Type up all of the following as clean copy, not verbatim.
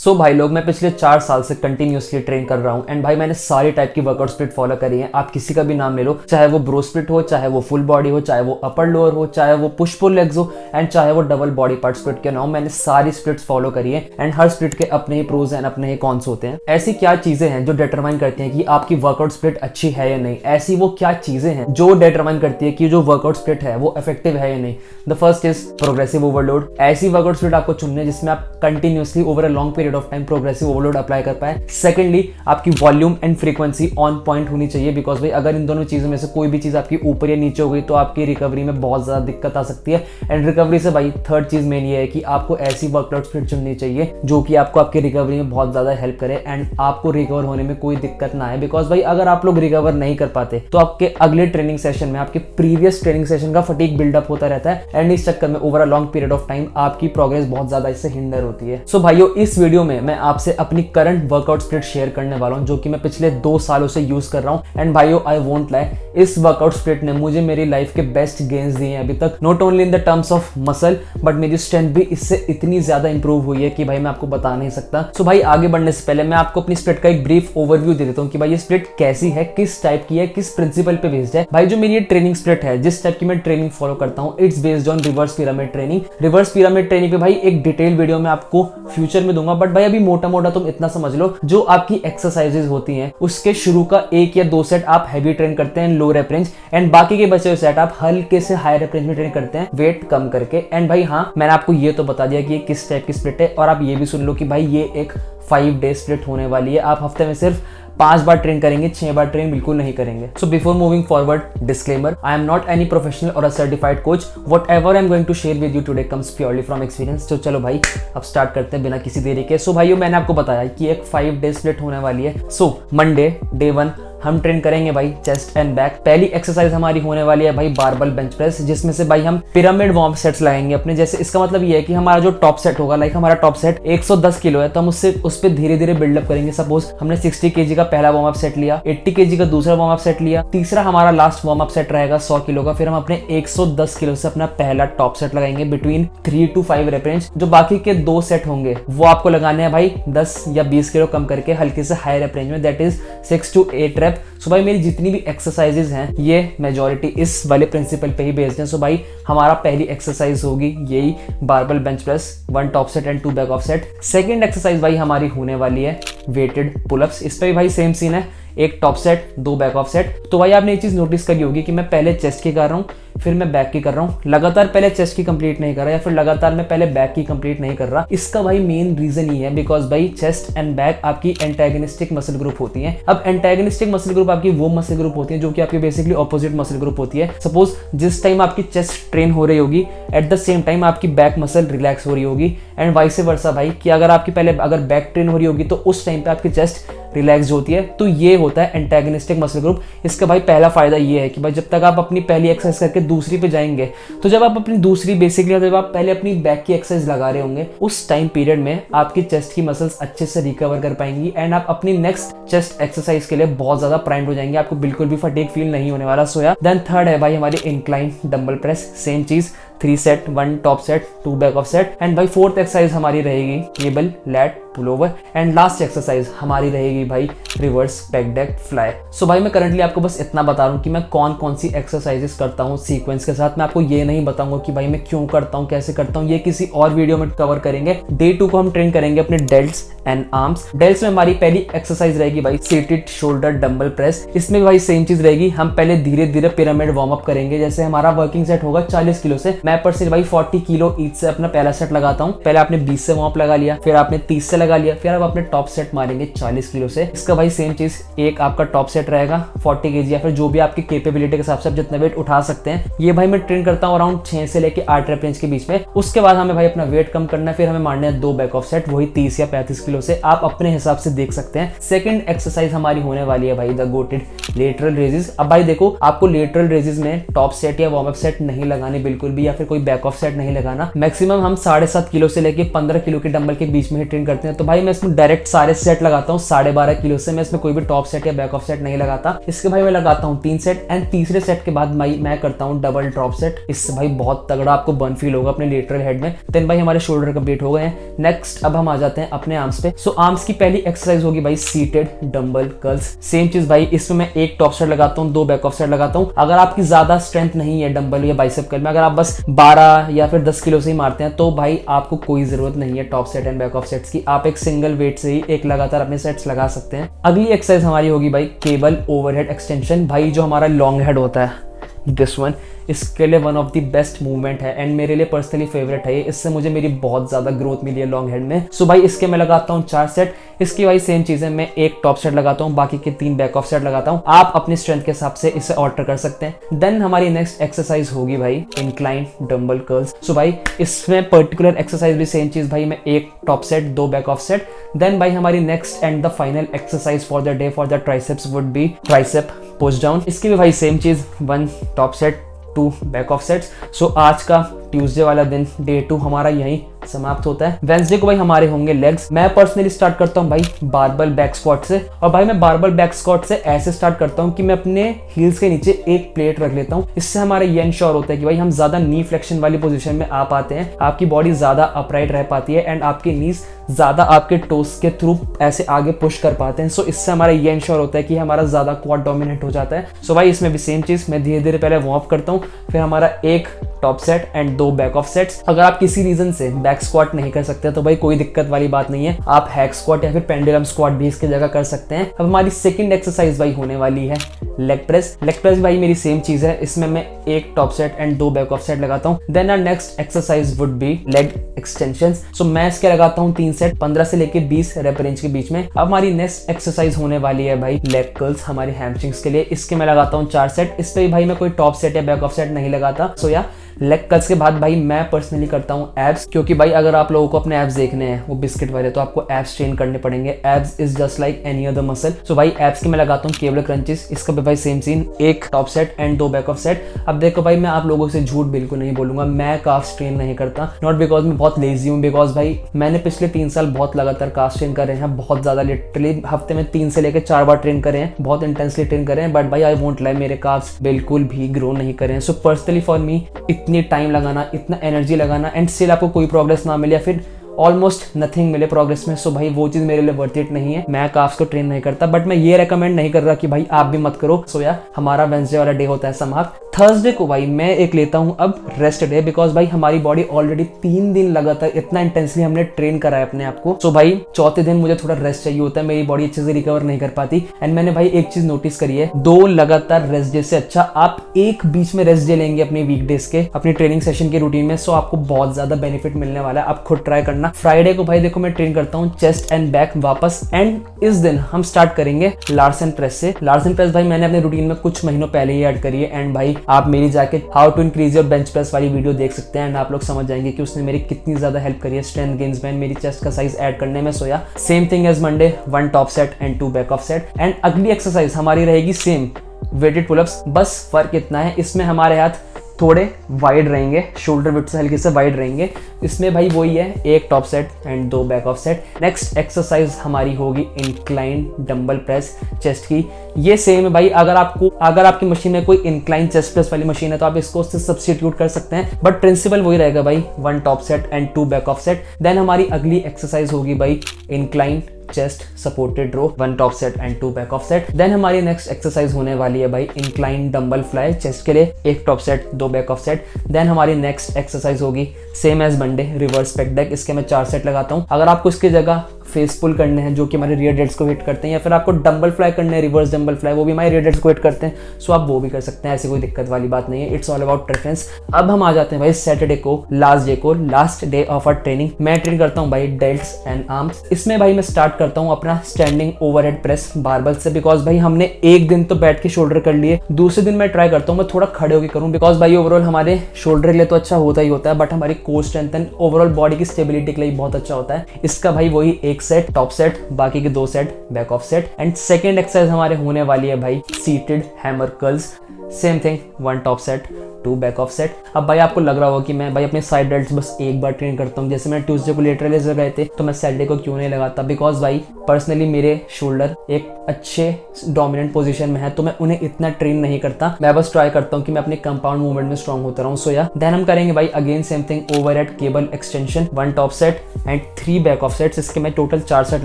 सो भाई लोग, मैं पिछले 4 साल से कंटिन्यूअसली ट्रेन कर रहा हूँ एंड भाई मैंने सारी टाइप की वर्कआउट स्प्लिट फॉलो करी है। आप किसी का भी नाम ले लो, चाहे वो ब्रो स्प्लिट हो, चाहे वो फुल बॉडी हो, चाहे वो अपर लोअर हो, चाहे वो पुश पुल लेग्स हो एंड चाहे वो डबल बॉडी पार्ट स्प्लिट के नाम, मैंने सारी स्प्लिट्स फॉलो करी है एंड हर स्प्लिट के अपने ही प्रोज एंड अपने ही कॉन्स होते हैं। ऐसी क्या चीजें हैं जो डिटरमाइन करती हैं कि आपकी वर्कआउट स्प्लिट अच्छी है या नहीं? ऐसी वो क्या चीजें हैं जो डिटरमाइन करती है कि जो वर्कआउट स्प्लिट है वो इफेक्टिव है या नहीं? The first is progressive overload. ऐसी वर्कआउट स्प्लिट आपको चुननी है जिसमें आप continuously over a long period of time progressive overload apply कर पाए। सेकेंडली, आपकी volume and frequency on point होनी चाहिए, बिकॉज भाई अगर इन दोनों चीजों में से कोई भी चीज आपकी ऊपर या नीचे हो गई तो आपकी रिकवरी में बहुत ज्यादा दिक्कत आ सकती है। एंड रिकवरी से भाई थर्ड चीज मेन ये है कि आपको ऐसी वर्कआउट स्प्लिट चुननी चाहिए जो कि आपको आपकी रिकवरी में बहुत ज्यादा हेल्प करे एंड आपको रिकवर होने में कोई दिक्कत ना आए। बिकॉज भाई अगर आप लोग रिकवर नहीं कर पाते तो आपके अगले ट्रेनिंग सेशन में आपके प्रीवियस ट्रेनिंग सेशन का फटीग बिल्डअप होता रहता है एंड इस चक्कर में over a long period of time आपकी प्रोग्रेस बहुत ज्यादा इससे हिंडर होती है। सो भाइयों, इस वीडियो में मैं आपसे अपनी करंट वर्कआउट स्प्लिट शेयर करने वाला हूं जो कि मैं पिछले 2 सालों से यूज कर रहा हूं एंड भाइयों आई वोंट लाई, इस वर्कआउट स्प्लिट ने मुझे मेरी लाइफ के बेस्ट गेन्स दिए हैं अभी तक। Not only in the terms of muscle but मेरी स्ट्रेंथ भी इससे इतनी ज्यादा इंप्रूव हुई है कि भाई मैं आपको बता नहीं सकता। सो भाई आगे बढ़ने से पहले मैं आपको अपनी स्प्लिट का एक ब्रीफ ओवरव्यू दे देता हूं कि भाई ये स्प्लिट कैसी है, किस टाइप की है, किस प्रिंसिपल पे बेस्ड है। भाई जो मेरी ये ट्रेनिंग स्प्लिट है, जिस टाइप की मैं ट्रेनिंग फॉलो करता हूं, it's based on reverse pyramid training. Reverse pyramid training पे भाई एक डिटेल वीडियो मैं आपको फ्यूचर में दूंगा, बट भाई अभी मोटा मोटा तुम इतना समझ लो, जो आपकी एक्सरसाइजेज होती हैं उसके शुरू का 1 या 2 सेट आप हैवी ट्रेन करते हैं लो रेप रेंज एंड बाकी के बचे हुए सेट आप हल्के से हाई रेप रेंज में ट्रेन करते हैं वेट कम करके। एंड भाई हाँ, मैंने आपको ये तो बता दिया कि ये किस टाइप की स्प्लिट है और आप ये भी सुन लो कि भाई ये एक 5 डे स्प्लिट होने वाली है। आप हफ्ते में सिर्फ 5 बार ट्रेन करेंगे, 6 बार ट्रेन बिल्कुल नहीं करेंगे। So before moving forward, disclaimer, I am not any professional or a certified coach. Whatever I am going to share with you today comes purely from experience. तो चलो भाई अब स्टार्ट करते हैं बिना किसी देरी के। सो भाइयों, मैंने आपको बताया कि एक 5 डे स्प्लिट होने वाली है। सो मंडे डे 1 हम ट्रेन करेंगे भाई चेस्ट एंड बैक। पहली एक्सरसाइज हमारी होने वाली है भाई बारबल बेंच प्रेस, जिसमें से भाई हम पिरामिड वार्म सेट्स लगाएंगे अपने। जैसे इसका मतलब ये है कि हमारा जो टॉप सेट होगा, लाइक हमारा टॉप सेट 110 किलो है तो हम उस पर धीरे धीरे बिल्डअप करेंगे। सपोज हमने 60 kg का पहला वार्म अप सेट लिया, 80 kg का दूसरा वार्म अप सेट लिया, तीसरा हमारा लास्ट वार्म अप सेट रहेगा 100 किलो का। फिर हम अपने 110 किलो से अपना पहला टॉप सेट लगाएंगे बिटवीन 3 to 5 रेप रेंज। जो बाकी के 2 सेट होंगे वो आपको लगाने हैं भाई 10 या 20 किलो कम करके हल्के से हाई रेप रेंज में, दैट इज 6 to 8 रेप। सो भाई मेरी जितनी भी एक्सरसाइजेज हैं ये मेजॉरिटी इस वाले प्रिंसिपल पे ही बेस्ड हैं। सो भाई हमारा पहली एक्सरसाइज होगी यही barbell bench press, 1 top set and 2 back off set. Second exercise भाई हमारी होने वाली है वेटेड पुलअप्स। इस पे भी भाई सेम सीन है, 1 top set 2 back off set. तो भाई आपने ये चीज नोटिस करी होगी कि मैं पहले चेस्ट की कर रहा हूँ फिर मैं बैक की कर रहा हूँ, लगातार पहले चेस्ट की कंप्लीट नहीं कर रहा या फिर लगातार मैं पहले बैक की कंप्लीट नहीं कर रहा। इसका भाई मेन रीजन ये है बिकॉज भाई चेस्ट एंड बैक आपकी एंटागनिस्टिक मसल ग्रुप होती है। अब एंटागनिस्टिक मसल ग्रुप आपकी वो मसल ग्रुप होती है जो कि आपकी बेसिकली ऑपोजिट मसल ग्रुप होती है। सपोज जिस टाइम आपकी चेस्ट ट्रेन हो रही होगी एट द सेम टाइम आपकी बैक मसल रिलैक्स हो रही होगी एंड वाइस वर्सा भाई कि अगर आपकी पहले अगर बैक ट्रेन हो रही होगी तो उस टाइम पे आपकी चेस्ट रिलैक्स होती है। तो ये होता है एंटागनिस्टिक मसल ग्रुप। इसका भाई पहला फायदा ये है कि भाई जब तक आप अपनी पहली एक्सरसाइज करके दूसरी पे जाएंगे तो जब आप अपनी दूसरी बेसिकली जब आप पहले अपनी बैक की एक्सरसाइज लगा रहे होंगे उस टाइम पीरियड में आपकी चेस्ट की मसल्स अच्छे से रिकवर कर पाएंगी एंड आप अपनी नेक्स्ट चेस्ट एक्सरसाइज के लिए बहुत ज्यादा प्राइम्ड हो जाएंगे, आपको बिल्कुल भी फटीग फील नहीं होने वाला। सोया देन थर्ड है भाई हमारी इंक्लाइन डंबल प्रेस, सेम चीज 3 set 1 top set 2 back off set. And भाई फोर्थ एक्सरसाइज हमारी रहेगी cable lat pullover and last exercise हमारी रहेगी भाई reverse pec deck fly. So भाई मैं करंटली आपको बस इतना बता रहा हूँ कि मैं कौन कौन सी एक्सरसाइजेस करता हूँ सीक्वेंस के साथ। मैं आपको ये नहीं बताऊंगा कि भाई मैं क्यों करता हूँ कैसे करता हूँ, ये किसी और वीडियो में कवर करेंगे। डे 2 को हम ट्रेन करेंगे अपने डेल्ट्स एंड आर्म्स। डेल्ट्स में हमारी पहली एक्सरसाइज रहेगी भाई सीटेड शोल्डर डंबल प्रेस। इसमें भाई सेम चीज रहेगी, हम पहले धीरे धीरे पिरामिड वार्म अप करेंगे। जैसे हमारा वर्किंग सेट होगा 40 किलो से, मैं पर से भाई 40 किलो ईच से अपना पहला सेट लगाता हूँ। पहले आपने 20 से वार्म अप लगा लिया, फिर आपने 30 से लगा लिया, फिर आप अपने टॉप सेट मारेंगे 40 किलो से। इसका भाई सेम चीज, एक आपका टॉप सेट रहेगा 40 kg या फिर जो भी आपकी कैपेबिलिटी के हिसाब से आप जितना वेट उठा सकते हैं। ये भाई मैं ट्रेन करता हूँ अराउंड 6 से लेके 8 रेप रेंज के बीच में। उसके बाद हमें भाई अपना वेट कम करना है, फिर हमें मारने हैं 2 बैक ऑफ सेट वही 30 या 35 किलो से, आप अपने हिसाब से देख सकते हैं। सेकंड एक्सरसाइज हमारी होने वाली है भाई द गोटेड लेटरल रेजेस। अब भाई देखो, आपको लेटरल रेजेस में टॉप सेट या वार्म अप सेट नहीं लगाने बिल्कुल भी, या फिर कोई बैक ऑफ सेट नहीं लगाना। मैक्सिमम हम 7.5 किलो से लेके 15 किलो के डंबल के बीच में ही ट्रेन करते हैं। हैं, तो भाई मैं इसमें डायरेक्ट सारे सेट लगाता हूँ 12.5 किलो से। मैं इसमें कोई भी टॉप सेट या बैक ऑफ सेट नहीं लगाता। इसके भाई मैं लगाता हूँ 3 सेट एंड तीसरे सेट के बाद भाई मैं करता हूँ डबल ड्रॉप सेट। इससे भाई बहुत तगड़ा आपको बर्न फील होगा अपने लेटरल हेड में। देन भाई हमारे शोल्डर कंप्लीट हो गए हैं। नेक्स्ट अब हम आ जाते हैं अपने आर्म्स पे। सो आर्म्स की पहली एक्सरसाइज होगी भाई सीटेड डंबल कर्ल्स। सेम चीज भाई, इसमें मैं एक टॉप सेट लगाता हूँ, 2 बैक ऑफ सेट लगाता हूँ। अगर आपकी ज्यादा स्ट्रेंथ नहीं है डंबल या बाइसेप कर्ल में, अगर आप बस 12 या फिर 10 किलो से ही मारते हैं, तो भाई आपको कोई जरूरत नहीं है top set and back off sets की। आप एक सिंगल वेट से ही एक लगातार अपने सेट्स लगा सकते हैं। अगली एक्सरसाइज हमारी होगी भाई केबल ओवरहेड एक्सटेंशन। भाई जो हमारा लॉन्ग हेड होता है दिस वन, इसके लिए one of the best movement है एंड मेरे लिए पर्सनली फेवरेट है ये। इससे मुझे मेरी बहुत ज्यादा ग्रोथ मिली है लॉन्ग हेड में। सो भाई इसके मैं लगाता हूँ 4 सेट। इसकी भाई सेम चीज है, मैं एक टॉप सेट लगाता हूँ, बाकी के 3 बैक ऑफ सेट लगाता हूँ। आप अपनी स्ट्रेंथ के हिसाब से इसे ऑल्टर कर सकते हैं। देन हमारी नेक्स्ट एक्सरसाइज होगी भाई इंक्लाइन डंबल कर्ल्स। सो भाई इसमें पर्टिकुलर एक्सरसाइज भी सेम चीज भाई, मैं एक top set 2 back off set. Then भाई हमारी next and the final exercise for the day for the triceps would be tricep push down. इसकी भी भाई सेम चीज, 1 top set 2 back off sets. So आज का ट्यूसडे वाला दिन डे 2 हमारा यहीं समाप्त होता है। वेंसडे को भाई हमारे होंगे लेग्स। मैं पर्सनली स्टार्ट करता हूँ भाई बारबल बैक स्क्वाट से। और भाई मैं बारबल बैक स्क्वाट से ऐसे स्टार्ट करता हूँ कि मैं अपने हील्स के नीचे एक प्लेट रख लेता हूँ। इससे हमारा ये इंश्योर होता है कि भाई हम ज्यादा नी फ्लेक्शन वाली पोजीशन में आ पाते हैं, आपकी बॉडी ज्यादा अपराइट रह पाती है एंड आपके नीज ज्यादा आपके टोस के थ्रू ऐसे आगे पुश कर पाते हैं। सो इससे हमारा ये इंश्योर होता है कि हमारा ज्यादा क्वाड डोमिनेट हो जाता है। सो भाई इसमें भी सेम चीज, मैं धीरे धीरे पहले वार्म अप करता हूँ, फिर हमारा एक top set and 2 back off sets. अगर आप किसी रीजन से बैक स्क्वाट नहीं कर सकते तो भाई कोई दिक्कत वाली बात नहीं है, आप हैक स्क्वाट या फिर पेंडुलम स्क्वाट भी इसकी जगह कर सकते हैं। अब हमारी सेकंड एक्सरसाइज भाई होने वाली है लेग प्रेस। लेग प्रेस भाई मेरी सेम चीज है, इसमें मैं एक top set and 2 back off set लगाता हूँ। Then our next exercise would be leg extensions. So मैं इसके लगाता हूँ 3 सेट 15 से लेके 20 रेप रेंज के बीच में। अब हमारी नेक्स्ट एक्सरसाइज होने वाली है भाई लेग कर्ल्स हमारे हैमस्ट्रिंग्स के लिए। इसके मैं लगाता हूँ 4 सेट। इस पे भी भाई मैं कोई टॉप सेट या बैक ऑफ सेट नहीं लगाता। सो या लेग कर्ल्स के बाद भाई मैं पर्सनली करता हूँ एब्स, क्योंकि भाई अगर आप लोगों को अपने एब्स देखने हैं वो बिस्किट वाले, तो आपको एब्स ट्रेन करने पड़ेंगे। Abs is just like any other muscle. So भाई एब्स के मैं लगाता हूँ केबल क्रंचेस। इसका भी भाई सेम सीन, एक top set and 2 back off set. अब देखो भाई मैं आप लोगों से झूठ बिल्कुल नहीं बोलूंगा, मैं काफ्स ट्रेन नहीं करता। नॉट बिकॉज मैं बहुत लेजी हूँ, बिकॉज भाई मैंने पिछले 3 साल बहुत लगातार काफ्स ट्रेन कर रहे हैं, बहुत ज्यादा, लिटरली हफ्ते में 3 से लेकर 4 बार ट्रेन करे हैं, बहुत इंटेंसली ट्रेन करे हैं। बट भाई आई वोंट लाई, मेरे काफ्स बिल्कुल भी ग्रो नहीं करे हैं। सो पर्सनली फॉर मी इतनी टाइम लगाना, इतना एनर्जी लगाना एंड स्टिल आपको कोई प्रोग्रेस ना मिले या फिर ऑलमोस्ट नथिंग मिले प्रोग्रेस में, सो भाई वो चीज मेरे लिए वर्थ इट नहीं है। मैं काफ्स को ट्रेन नहीं करता, बट मैं ये रेकमेंड नहीं कर रहा कि भाई आप भी मत करो। सो या हमारा वेंसडे वाला डे होता है समाप्त। थर्सडे को भाई मैं एक लेता हूँ अब रेस्ट डे, बिकॉज भाई हमारी बॉडी ऑलरेडी 3 दिन लगातार इतना इंटेंसली हमने ट्रेन करा है अपने आप को। सो भाई चौथे दिन मुझे थोड़ा रेस्ट चाहिए होता है, मेरी बॉडी अच्छे से रिकवर नहीं कर पाती। एंड मैंने भाई एक चीज नोटिस करी है, 2 लगातार रेस्ट डे से अच्छा आप एक बीच में रेस्ट डे लेंगे अपने वीकडेज के, अपनी ट्रेनिंग सेशन के रूटीन में, सो आपको बहुत ज्यादा बेनिफिट मिलने वाला है। आप खुद ट्राई करना। फ्राइडे को भाई देखो मैं ट्रेन करता हूँ चेस्ट एंड बैक वापस, एंड इस दिन हम स्टार्ट करेंगे लार्सन प्रेस से। लार्सन प्रेस भाई मैंने अपने रूटीन में कुछ महीनों पहले ही ऐड करी है, एंड भाई आप मेरी जाके how to increase your bench press वाली वीडियो देख सकते हैं एंड आप लोग समझ जाएंगे कि उसने मेरी कितनी ज्यादा हेल्प करी है स्ट्रेंथ गेन्स में, मेरी चेस्ट का साइज ऐड करने में। So yeah same thing as Monday, 1 top set and 2 back off set. And अगली एक्सरसाइज हमारी रहेगी सेम वेटेड पुलअप्स, बस फर्क इतना है इसमें हमारे हाथ थोड़े वाइड रहेंगे, शोल्डर विड्थ से हल्के से वाइड रहेंगे। इसमें भाई वही है, एक top set and 2 back off set. Next exercise हमारी होगी इंक्लाइन डंबल प्रेस चेस्ट की। ये सेम है भाई, अगर आपकी मशीन में कोई इंक्लाइन चेस्ट प्रेस वाली मशीन है तो आप इसको उससे सब्स्टिट्यूट कर सकते हैं, बट प्रिंसिपल वही रहेगा भाई, 1 top set and 2 back off set. Then हमारी अगली एक्सरसाइज होगी भाई incline chest supported row, 1 top set and 2 back off set. Then हमारी नेक्स्ट एक्सरसाइज होने वाली है भाई इंक्लाइन डंबल फ्लाई चेस्ट के लिए, 1 top set 2 back off set. Then हमारी नेक्स्ट एक्सरसाइज होगी same as Monday reverse pec deck. इसके मैं 4 सेट लगाता हूँ। अगर आपको इसकी जगह फेस पुल करने हैं जो कि हमारे रियर डेड्स को हिट करते हैं, या फिर आपको डंबल फ्लाई करने हैं रिवर्स डंबल फ्लाई, वो भी हमारे रियर डेड्स को हिट करते हैं, सो आप वो भी कर सकते हैं, ऐसी कोई दिक्कत वाली बात नहीं है। It's all about preference. अब हम आ जाते हैं भाई सैटरडे को, last day of our training. मैं ट्रेन करता हूँ भाई डेल्ट्स एंड आर्म्स। इसमें भाई मैं स्टार्ट करता हूँ अपना स्टैंडिंग ओवरहेड प्रेस बारबल से, बिकॉज भाई हमने एक दिन तो बैठ के शोल्डर कर लिए, दूसरे दिन मैं ट्राई करता हूँ मैं थोड़ा खड़े होकर करूँ, बिकॉज भाई ओवरऑल हमारे शोल्डर के लिए तो अच्छा होता ही होता है, बट हमारी core strength and overall body की स्टेबिलिटी के लिए बहुत अच्छा होता है। इसका भाई वही 1 सेट टॉप सेट, बाकी के 2 set back off set. And second exercise हमारे होने वाली है भाई seated hammer curls, same thing, 1 top set 2 back off set. अब भाई आपको लग रहा होगा कि मैं भाई अपने साइड डेल्ट्स बस एक बार ट्रेन करता हूँ, जैसे मैंने ट्यूसडे को लेटरल रेज लगाए थे तो मैं सैटरडे को क्यों नहीं लगाता, बिकॉज भाई पर्सनली मेरे शोल्डर एक अच्छे डोमिनेंट पोजीशन में है, तो मैं उन्हें इतना ट्रेन नहीं करता, मैं बस ट्राई करता हूँ कि मैं अपने कंपाउंड मूवमेंट में स्ट्रॉन्ग होता रहूँ। सो या देन हम करेंगे भाई again same thing over at cable extension, 1 top set and 3 back off sets, इसके मैं टोटल 4 सेट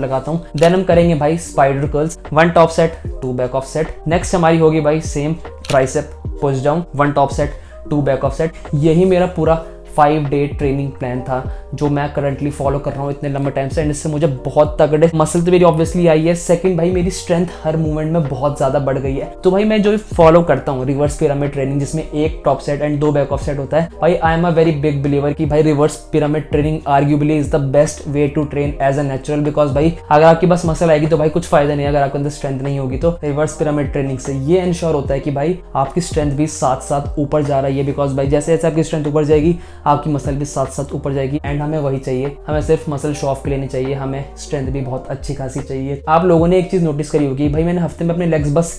लगाता हूँ। देन हम करेंगे भाई spider curls, 1 top set 2 back off set. Next हमारी होगी भाई same tricep push down, 1 top set 2 back off set. यही मेरा पूरा 5 डे ट्रेनिंग प्लान था जो मैं करंटली फॉलो कर रहा हूँ इतने लंबे टाइम से, एंड इससे मुझे बहुत तगड़े मसल तो मेरी ऑब्वियसली आई है। सेकंड भाई मेरी स्ट्रेंथ हर मूवमेंट में बहुत ज्यादा बढ़ गई है। तो भाई मैं जो फॉलो करता हूँ रिवर्स पिरामिड ट्रेनिंग, जिसमें 1 top set and 2 back off set होता है, भाई I am a very big believer कि भाई reverse pyramid training arguably is the best way to train as a natural, because भाई अगर आपकी बस मसल आएगी तो भाई कुछ फायदा नहीं है अगर आपके अंदर स्ट्रेंथ नहीं होगी। तो रिवर्स पिरामिड ट्रेनिंग से ये इंश्योर होता है कि भाई आपकी स्ट्रेंथ भी साथ साथ ऊपर जा रही है, बिकॉज भाई जैसे जैसे आपकी स्ट्रेंथ ऊपर जाएगी आपकी मसल भी साथ साथ ऊपर जाएगी, एंड हमें वही चाहिए, हमें सिर्फ मसल शो ऑफ के लिए नहीं चाहिए, हमें स्ट्रेंथ भी बहुत अच्छी खासी चाहिए। आप लोगों ने एक चीज नोटिस करी होगी, भाई मैंने हफ्ते में अपने लेग्स बस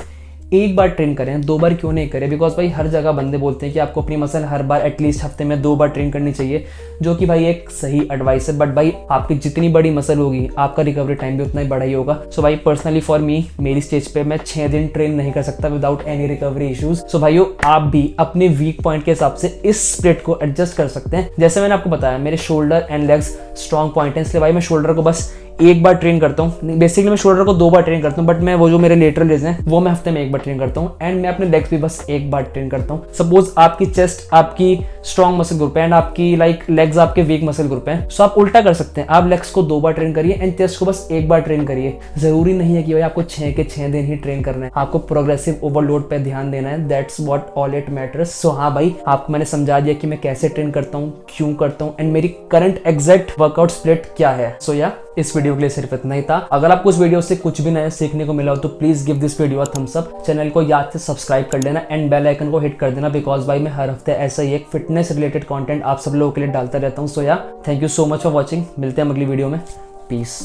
एक बार ट्रेन करें, 2 बार क्यों नहीं करें, बिकॉज भाई हर जगह बंदे बोलते हैं कि आपको अपनी मसल हर बार एटलीस्ट हफ्ते में 2 बार ट्रेन करनी चाहिए, जो कि भाई एक सही एडवाइस है। बट भाई आपकी जितनी बड़ी मसल होगी आपका रिकवरी टाइम भी उतना ही बड़ा ही होगा। सो भाई पर्सनली फॉर मी, मेरी स्टेज पे मैं 6 दिन ट्रेन नहीं कर सकता विदाउट एनी रिकवरी इश्यूज। सो भाइयों आप भी अपने वीक पॉइंट के हिसाब से इस स्प्लिट को एडजस्ट कर सकते हैं। जैसे मैंने आपको बताया मेरे shoulder and legs strong point है, इसलिए भाई मैं शोल्डर को बस एक बार ट्रेन करता हूँ। बेसिकली मैं शोल्डर को 2 बार ट्रेन करता हूँ, बट मैं वो जो मेरे लेटरल रेज हैं वो मैं हफ्ते में 1 बार ट्रेन करता हूँ, एंड मैं अपने लेग्स भी बस 1 बार ट्रेन करता हूँ। सपोज आपकी चेस्ट आपकी स्ट्रॉन्ग मसल ग्रुप है एंड आपकी लेग्स आपके वीक मसल ग्रुप है, सो आप उल्टा कर सकते हैं, आप लेग्स को 2 बार ट्रेन करिए एंड चेस्ट को बस 1 बार ट्रेन करिए। जरूरी नहीं है कि भाई आपको 6 के 6 दिन ही ट्रेन करना है, आपको प्रोग्रेसिव ओवरलोड पे ध्यान देना है, that's what all it matters. So हाँ भाई आपको मैंने समझा दिया कि मैं कैसे ट्रेन करता हूँ, क्यों करता हूँ, एंड मेरी करंट एग्जैक्ट वर्कआउट स्प्लिट क्या है। सो या इस वीडियो के लिए सिर्फ इतना ही था। अगर आपको इस वीडियो से कुछ भी नया सीखने को मिला हो तो please give this video a thumbs up. Channel को याद से सब्सक्राइब कर लेना एंड बेल आइकन को हिट कर देना, बिकॉज भाई मैं हर हफ्ते ऐसा ही एक फिटनेस रिलेटेड कंटेंट आप सब लोगों के लिए डालता रहता हूँ। सो या thank you so much for watching, मिलते हैं अगली वीडियो में, पीस।